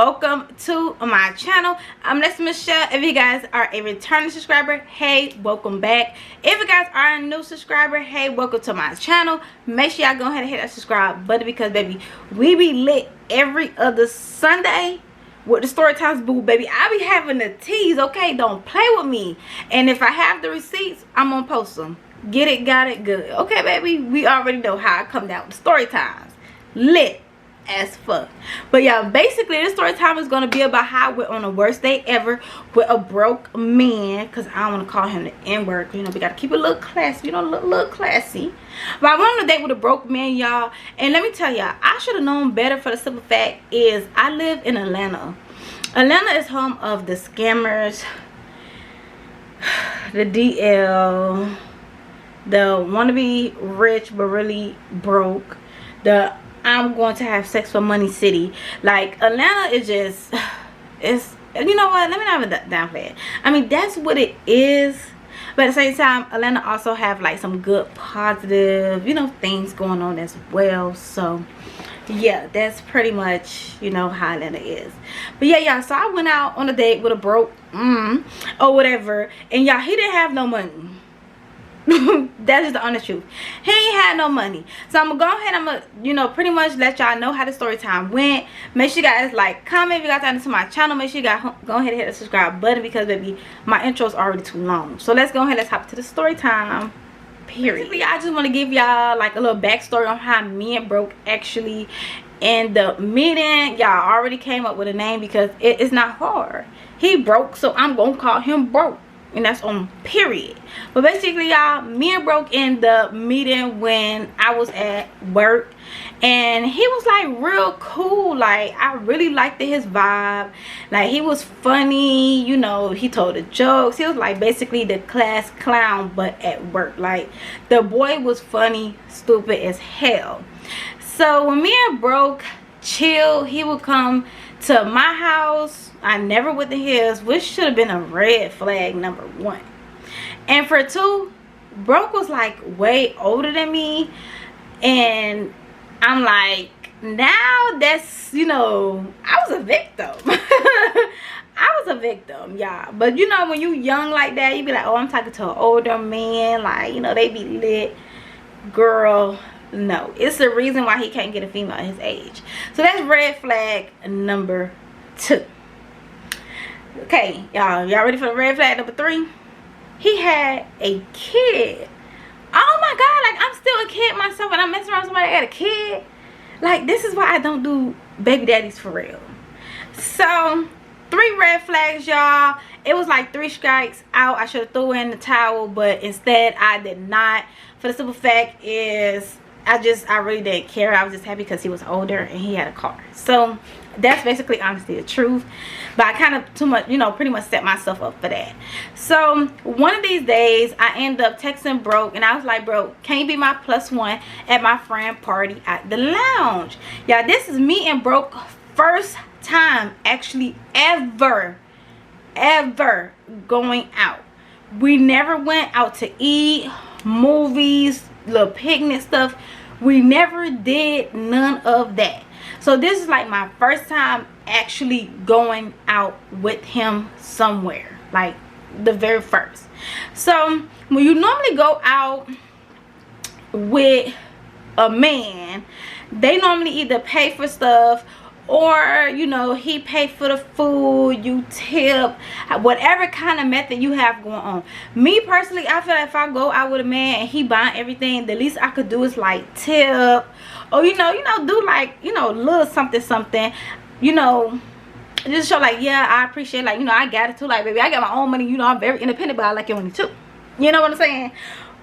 welcome to my channel. I'm Michelle. If you guys are a returning subscriber, hey, welcome back. If you guys are a new subscriber, hey, welcome to my channel. Make sure y'all go ahead and hit that subscribe button because baby, we be lit every other Sunday with the story times, boo, baby. I be having the teas, okay? Don't play with me. And if I have the receipts, I'm gonna post them. Get it, got it, good. Okay, baby, we already know how I come down with story times. Lit as fuck. But yeah, basically this story time is gonna be about how I went on the worst day ever with a broke man, because I don't want to call him the N-word, you know, we gotta keep it a little classy, you know, a little classy. But I went on a date with a broke man, y'all, and let me tell y'all, I should have known better. For the simple fact is I live in Atlanta. Atlanta is home of the scammers, the DL, the wanna be rich but really broke, the I'm going to have sex for money city. Like, Atlanta is just, it's, you know what, let me not even downplay it. I mean, that's what it is, but at the same time, Atlanta also have like some good positive, you know, things going on as well. So yeah, that's pretty much, you know, how Atlanta is. But yeah, y'all, so I went out on a date with a broke or whatever, and y'all, he didn't have no money. That is the honest truth. He ain't had no money. So I'm gonna go ahead, I'm gonna, you know, pretty much let y'all know how the story time went. Make sure you guys like, comment if you guys are into my channel. Make sure you guys go ahead and hit the subscribe button because baby, my intro is already too long. So let's go ahead, let's hop to the story time. Period. Basically, I just want to give y'all like a little backstory on how me and Broke actually in the meeting. Y'all already came up with a name because it's not hard. He broke, so I'm gonna call him Broke. And that's on period. But basically, y'all, me and Broke in the meeting when I was at work, and he was like real cool. Like, I really liked his vibe. Like, he was funny, you know, he told the jokes. He was like basically the class clown but at work. Like, the boy was funny, stupid as hell. So when me and Broke chill, he would come to my house. I never went to his, which should have been a red flag, number one. And for two, Broke was like way older than me, and I'm like, now that's, you know, I was a victim. I was a victim, y'all. But you know, when you young like that, you be like, oh, I'm talking to an older man, like, you know, they be lit. Girl, no, it's the reason why he can't get a female at his age. So that's red flag number two. Okay, y'all ready for the red flag number three? He had a kid. Oh my god, like, I'm still a kid myself and I'm messing around with somebody that got a kid. Like, this is why I don't do baby daddies for real. So 3 red flags, y'all. It was like 3 strikes out. I should have threw in the towel, but instead I did not. For the simple fact is I really didn't care. I was just happy because he was older and he had a car. So that's basically honestly the truth. But I kind of too much, you know, pretty much set myself up for that. So one of these days I ended up texting Broke, and I was like, bro, can you be my +1 at my friend party at the lounge? Yeah, this is me and Broke first time actually ever going out. We never went out to eat, movies, little picnic stuff. We never did none of that. So this is like my first time actually going out with him somewhere, like the very first. So when you normally go out with a man, they normally either pay for stuff, or, you know, he pay for the food, you tip, whatever kind of method you have going on. Me personally, I feel like if I go out with a man and he buying everything, the least I could do is like tip, or you know, do like, you know, little something, you know, just show like, yeah, I appreciate, like, you know, I got it too. Like, baby, I got my own money, you know, I'm very independent, but I like your money too. You know what I'm saying?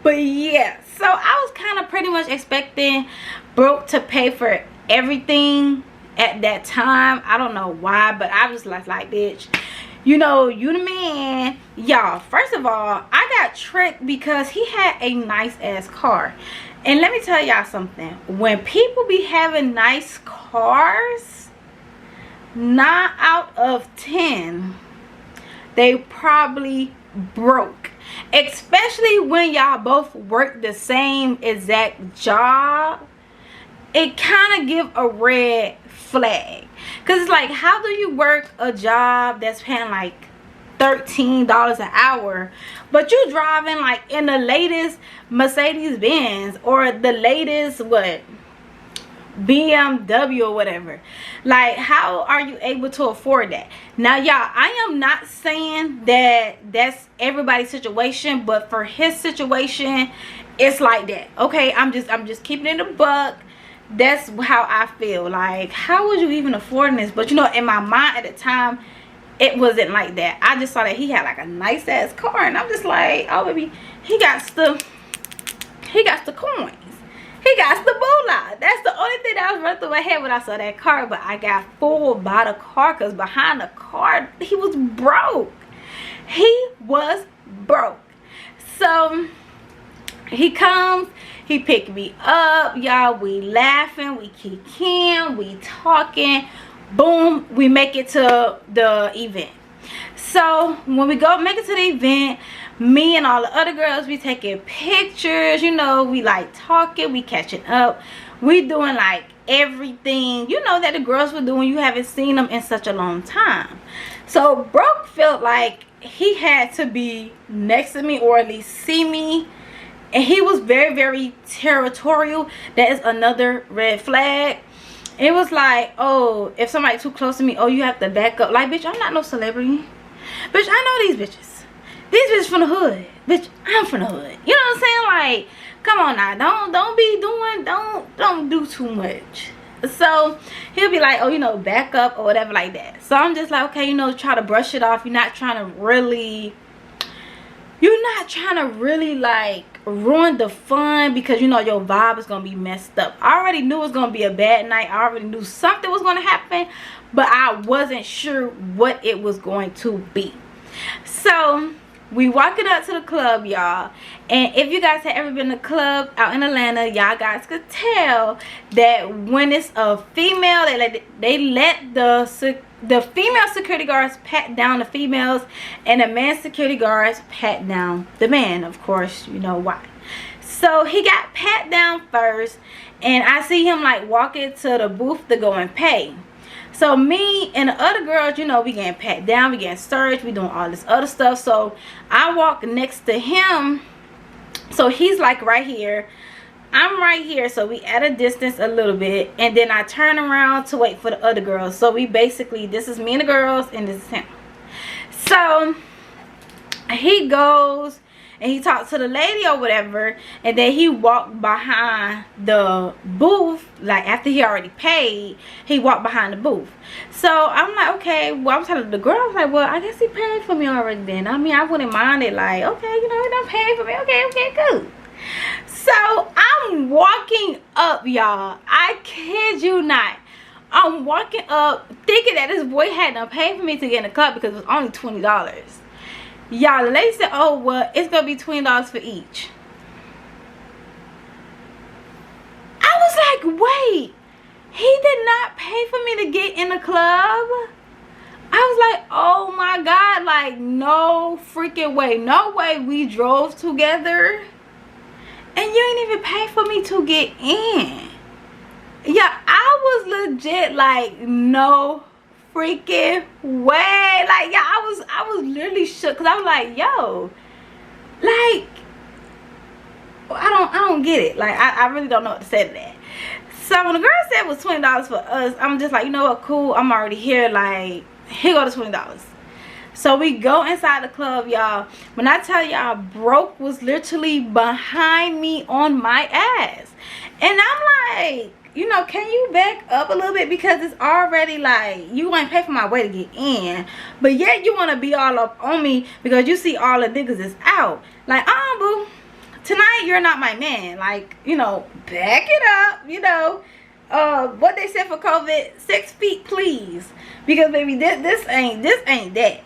But yeah, so I was kind of pretty much expecting Broke to pay for everything at that time. I don't know why, but I was like bitch, you know, you the man. Y'all, first of all, I got tricked because he had a nice ass car. And let me tell y'all something, when people be having nice cars, 9 out of 10 they probably broke. Especially when y'all both work the same exact job. it kind of give a red flag. Because it's like, how do you work a job that's paying like $13 an hour, but you driving like in the latest Mercedes Benz or the latest what BMW or whatever? Like, how are you able to afford that? Now y'all, I am not saying that that's everybody's situation, but for his situation, it's like that. Okay, I'm just keeping it a buck. That's how I feel. Like, how would you even afford this? But you know, in my mind at the time, it wasn't like that. I just saw that he had like a nice ass car, and I'm just like, oh baby, he got the coins, he got the moolah. That's the only thing that was running through my head when I saw that car. But I got fooled by the car, because behind the car he was broke. He was broke. So he comes, he picked me up, y'all. We laughing, we kicking, we talking. Boom, we make it to the event. So when we go make it to the event, me and all the other girls, we taking pictures, you know, we like talking, we catching up, we doing like everything, you know, that the girls were doing. You haven't seen them in such a long time. So Broke felt like he had to be next to me, or at least see me, and he was very, very territorial. That is another red flag. It was like, oh, if somebody too close to me, oh, you have to back up. Like, bitch, I'm not no celebrity. Bitch, I know these bitches. These bitches from the hood. Bitch, I'm from the hood. You know what I'm saying? Like, come on now. Don't do too much. So he'll be like, oh, you know, back up or whatever like that. So I'm just like, okay, you know, try to brush it off. You're not trying to really like ruin the fun, because you know your vibe is gonna be messed up. I already knew it was gonna be a bad night. I already knew something was gonna happen, but I wasn't sure what it was going to be. So we walking up to the club, y'all, and if you guys have ever been to a club out in Atlanta, y'all guys could tell that when it's a female, they let the female security guards pat down the females, and the man security guards pat down the man. Of course, you know why. So he got pat down first, and I see him like walking to the booth to go and pay. So me and the other girls, you know, we getting pat down, we getting searched, we doing all this other stuff. So I walk next to him. So he's like right here, I'm right here, so we at a distance a little bit, and then I turn around to wait for the other girls. So we basically, this is me and the girls, and this is him. So he goes and he talks to the lady or whatever, and then he walked behind the booth. Like, after he already paid, he walked behind the booth. So I'm like, okay, well, I'm telling the girl, I was like, well, I guess he paid for me already then. I mean, I wouldn't mind it, like, okay, you know, he done paid for me, okay, good. So I'm walking up, y'all, I kid you not, I'm walking up thinking that this boy had to pay for me to get in the club, because it was only $20. Y'all, the lady said, oh, well, it's gonna be $20 for each. I was like, wait, he did not pay for me to get in the club? I was like, oh my God, like, no freaking way. No way we drove together and you ain't even pay for me to get in. Yeah, I was legit like, no freaking way. Like, yeah, I was literally shook, because I was like, yo, like, I don't get it. Like, I really don't know what to say to that. So when the girl said it was $20 for us, I'm just like, you know what, cool, I'm already here, like, here go the $20. So we go inside the club, y'all. When I tell y'all, Broke was literally behind me on my ass. And I'm like, you know, can you back up a little bit, because it's already like, you ain't pay for my way to get in, but yet you want to be all up on me because you see all the niggas is out. Like, boo, tonight you're not my man. Like, you know, back it up, you know. What they said for COVID, 6 feet please, because baby, this ain't that.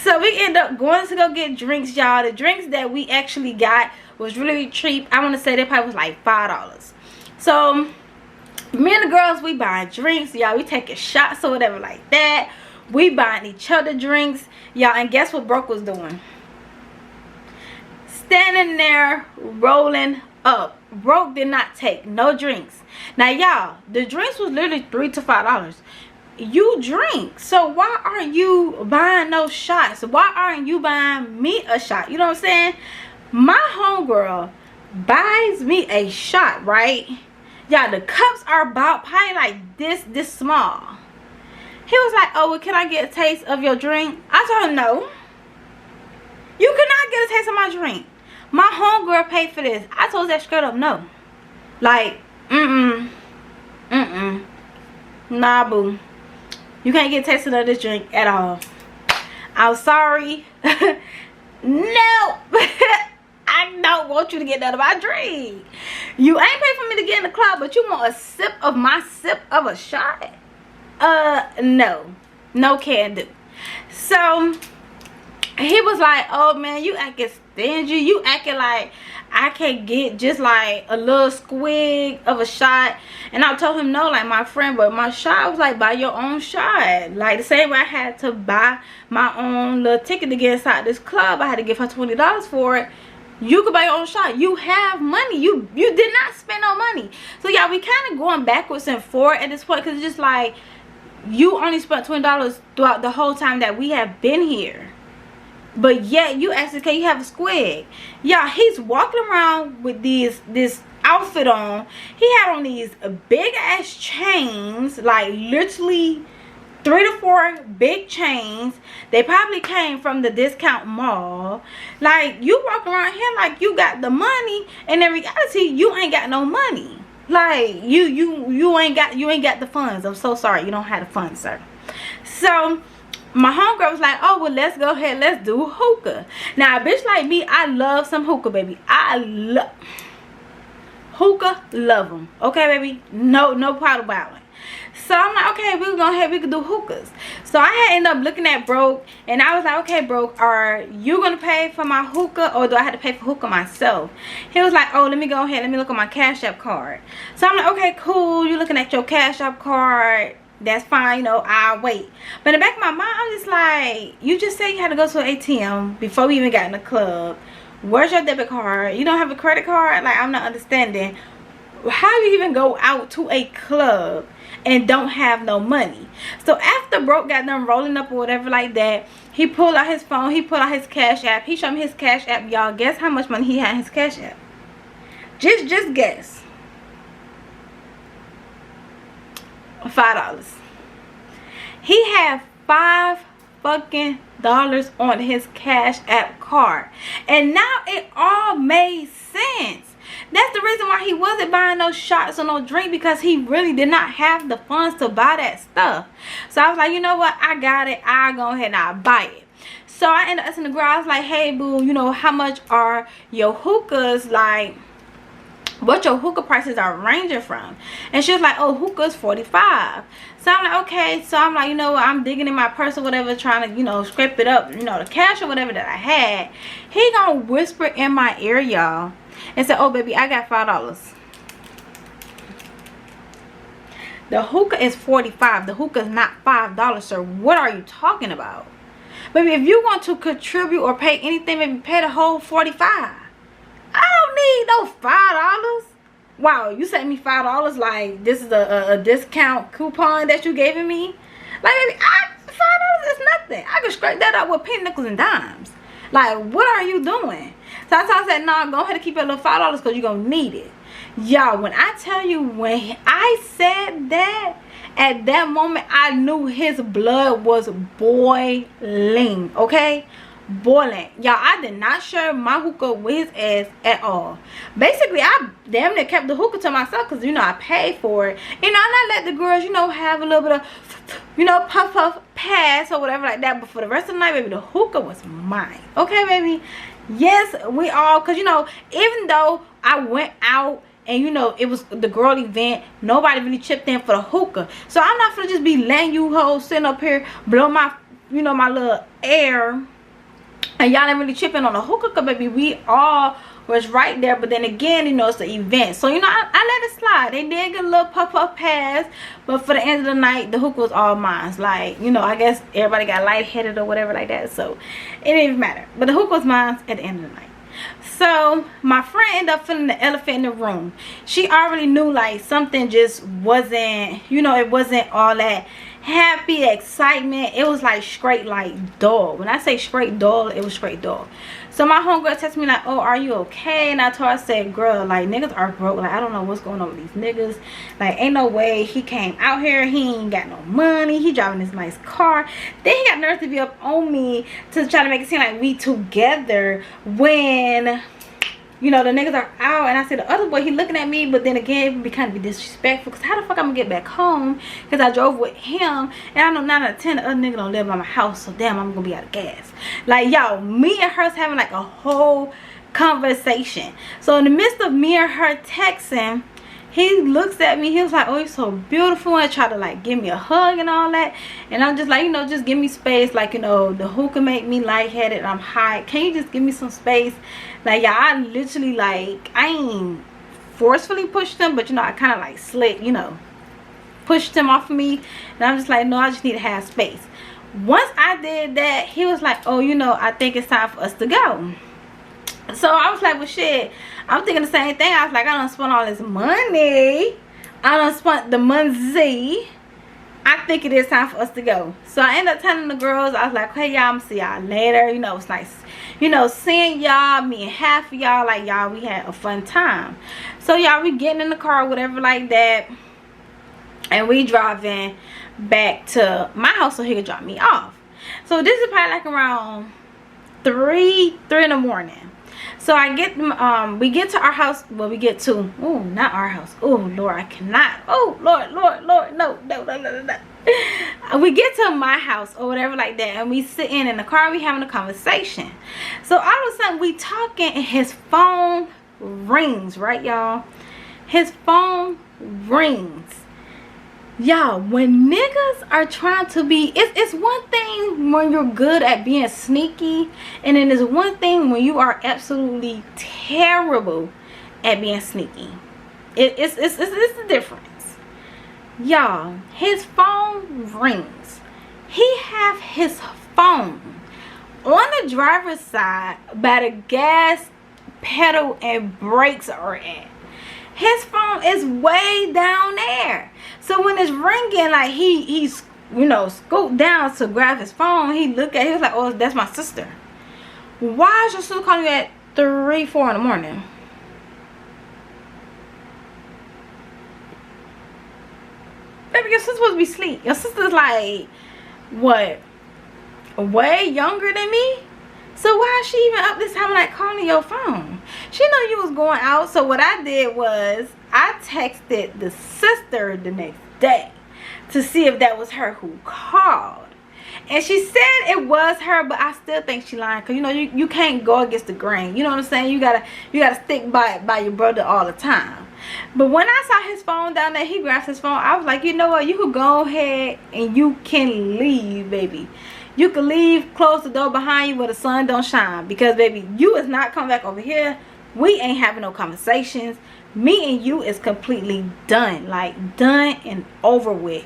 So we end up going to go get drinks, y'all. The drinks that we actually got was really cheap. I want to say they probably was like $5. So me and the girls, we buying drinks, y'all. We taking shots or whatever like that. We buying each other drinks, y'all. And guess what Broke was doing? Standing there rolling up. Broke did not take no drinks. Now y'all, the drinks was literally $3 to $5. You drink, so why aren't you buying no shots? Why aren't you buying me a shot? You know what I'm saying? My homegirl buys me a shot, right? Yeah, the cups are about probably like this small. He was like, oh, well, can I get a taste of your drink? I told him no. You cannot get a taste of my drink. My homegirl paid for this. I told that straight up no. Like, nah, boo. You can't get a taste of this drink at all. I'm sorry. No. I don't want you to get none of my drink. You ain't paid for me to get in the club, but you want a sip of my sip of a shot? No. No can do. So he was like, oh man, you acting stingy. You acting like I can't get just like a little squig of a shot. And I told him no, like my friend, but my shot was like, buy your own shot. Like the same way I had to buy my own little ticket to get inside this club. I had to give her $20 for it. You could buy your own shot. You have money. You did not spend no money. So yeah, we kind of going backwards and forward at this point, because it's just like you only spent $20 throughout the whole time that we have been here. But yet you asked, can you have a squig? Yeah, he's walking around with this outfit on. He had on these big ass chains, like literally 3 to 4 big chains. They probably came from the discount mall. Like, you walk around here like you got the money, and in reality you ain't got no money. Like you ain't got the funds. I'm so sorry, you don't have the funds, sir. So my homegirl was like, oh well, let's go ahead, let's do hookah. Now a bitch like me, I love some hookah, baby. I love hookah, love them. Okay, baby, no problem about it. So I'm like, okay, we can do hookahs. So I had ended up looking at Broke, and I was like, okay, Broke, are you gonna pay for my hookah, or do I have to pay for hookah myself? He was like, oh, let me go ahead, let me look at my Cash App card. So I'm like, okay, cool, you looking at your Cash App card, that's fine, you know, I'll wait. But in the back of my mind, I'm just like, you just said you had to go to an ATM before we even got in the club. Where's your debit card? You don't have a credit card? Like, I'm not understanding. How do you even go out to a club and don't have no money? So after Broke got done rolling up or whatever like that, he pulled out his phone, he pulled out his Cash App, he showed me his Cash App. Y'all, guess how much money he had in his Cash App? Just guess. $5. He had $5 fucking on his Cash App card, and now it all made sense. That's the reason why he wasn't buying no shots or no drink, because he really did not have the funds to buy that stuff. So I was like, you know what, I got it, I'll go ahead and I'll buy it. So I ended up asking the girl, I was like, hey boo, you know, how much are your hookahs, like what your hookah prices are ranging from? And she was like, oh, hookah's $45. So I'm like, okay. So I'm like, you know what, I'm digging in my purse or whatever, trying to, you know, scrape it up, you know, the cash or whatever that I had. He gonna whisper in my ear, y'all, and said, oh baby, I got $5. The hookah is $45. The hookah is not $5, sir. What are you talking about? Baby, if you want to contribute or pay anything, maybe pay the whole $45. I don't need no $5. Wow, you sent me $5 like this is a discount coupon that you gave me? Like, baby, $5 is nothing. I can scrape that up with penny, nickels, and dimes. Like, what are you doing? So I said, no, go ahead and keep your little $5 because you're going to need it. Y'all, when I tell you, when I said that, at that moment, I knew his blood was boiling, okay? Boiling. Y'all, I did not share my hookah with his ass at all. Basically, I damn near kept the hookah to myself because, you know, I paid for it. You know, and I let the girls, you know, have a little bit of, you know, puff pass or whatever like that. But for the rest of the night, baby, the hookah was mine. Okay, baby? Yes, we all, because, you know, even though I went out and, you know, it was the girl event, nobody really chipped in for the hookah. So I'm not going to just be letting you hoes sitting up here, blow my, you know, my little air, and y'all ain't really chipping on the hookah, cause baby, we all was right there. But then again, you know, it's an event, so you know, I let it slide. They did get a little puff pass, but for the end of the night, the hookah was all mine. Like, you know, I guess everybody got lightheaded or whatever like that, so it didn't even matter. But the hookah was mine at the end of the night. So my friend ended up feeling the elephant in the room. She already knew like something just wasn't, you know, it wasn't all that happy excitement. It was like straight like dull. When I say straight dull, it was straight dull. So my homegirl texted me like, oh, are you okay? And I told her, I said, girl, like, niggas are broke. Like, I don't know what's going on with these niggas. Like, ain't no way he came out here. He ain't got no money. He driving this nice car. Then he got nerve to be up on me to try to make it seem like we together when, you know, the niggas are out. And I said, the other boy, he looking at me. But then again, it would be kind of disrespectful. Because how the fuck I'm going to get back home? Because I drove with him. And I know 9 out of 10 the other nigga don't live by my house. So damn, I'm going to be out of gas. Like, y'all, me and her's having like a whole conversation. So in the midst of me and her texting, he looks at me. He was like, oh, you're so beautiful. And try to like give me a hug and all that. And I'm just like, you know, just give me space. Like, you know, the hookah make me lightheaded. I'm high. Can you just give me some space? Like, y'all, I literally like, I ain't forcefully pushed him, but you know, I kind of like slick, you know, pushed him off of me. And I'm just like, no, I just need to have space. Once I did that, he was like, oh, you know, I think it's time for us to go. So I was like, well, shit, I'm thinking the same thing. I was like, I done spent all this money. I done spent the money. I think it is time for us to go. So I ended up telling the girls, I was like, hey, y'all, I'm gonna see y'all later. You know, it's nice, you know, seeing y'all, me and half of y'all. Like, y'all, we had a fun time. So, y'all, we getting in the car, whatever like that. And we driving back to my house so he could drop me off. So this is probably like around 3 in the morning. So I get we get to our house. Well, we get to, oh, not our house. Oh Lord, I cannot. Oh Lord, no. We get to my house or whatever like that, and we sitting in the car, we having a conversation. So all of a sudden we talking and his phone rings, right, y'all? His phone rings. Y'all, when niggas are trying to be, it's one thing when you're good at being sneaky, and then there's one thing when you are absolutely terrible at being sneaky. It's the difference. Y'all, his phone rings. He have his phone on the driver's side by the gas pedal and brakes are at. His phone is way down there. So when it's ringing, like he's, you know, scooped down to grab his phone, he looked at it, he was like, oh, that's my sister. Why is your sister calling you at 3, 4 in the morning? Baby, your sister's supposed to be asleep. Your sister's like, what, way younger than me? So why is she even up this time like calling your phone? She know you was going out. So what I did was I texted the sister the next day to see if that was her who called. And she said it was her, but I still think she lying. Cause you know you can't go against the grain. You know what I'm saying? You gotta stick by your brother all the time. But when I saw his phone down there, he grabbed his phone. I was like, you know what? You could go ahead and you can leave, baby. You can leave, close the door behind you where the sun don't shine. Because, baby, you is not coming back over here. We ain't having no conversations. Me and you is completely done. Like, done and over with.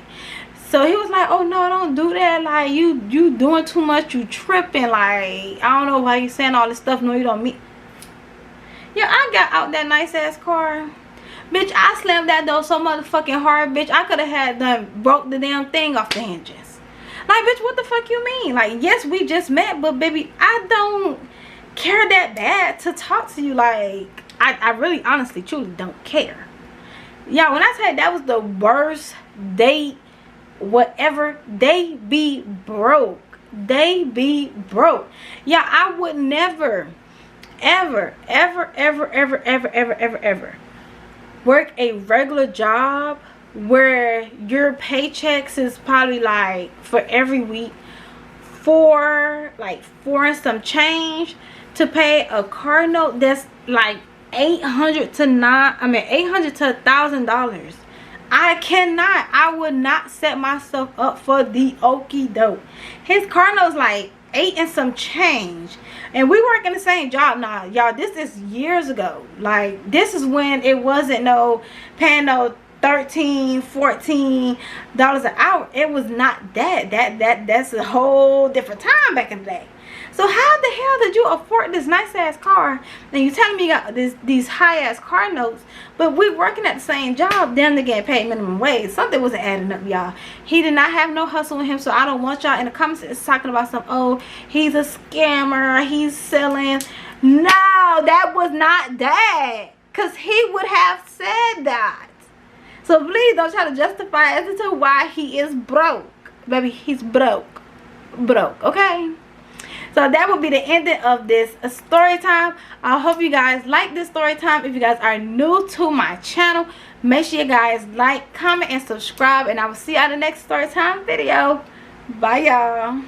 So he was like, oh, no, don't do that. Like, you doing too much. You tripping. Like, I don't know why you saying all this stuff. No, you don't mean. Yeah, I got out that nice-ass car. Bitch, I slammed that door so motherfucking hard, bitch. I could have had done broke the damn thing off the hinges. Like, bitch, what the fuck you mean? Like, yes, we just met, but baby, I don't care that bad to talk to you. Like, I really, honestly, truly don't care. Yeah, when I say that was the worst date, whatever, they be broke. They be broke. Yeah, I would never, ever work a regular job where your paychecks is probably like for every week four and some change to pay a car note that's like $800 to $1,000. I would not set myself up for the okie doke. His car note's like 8 and some change, and we work in the same job now, y'all. This is years ago. Like, this is when it wasn't no paying no $13, $14 an hour. It was not that. That's a whole different time back in the day. So how the hell did you afford this nice ass car? And you telling me you got these high ass car notes, but we working at the same job, damn near getting paid minimum wage. Something wasn't adding up, y'all. He did not have no hustle in him, so I don't want y'all in the comments talking about some, oh, he's a scammer, he's selling. No, that was not that. Because he would have said that. So please don't try to justify as to why he is broke. Baby, he's broke. Broke, okay? So that will be the ending of this story time. I hope you guys like this story time. If you guys are new to my channel, make sure you guys like, comment, and subscribe. And I will see you on the next story time video. Bye, y'all.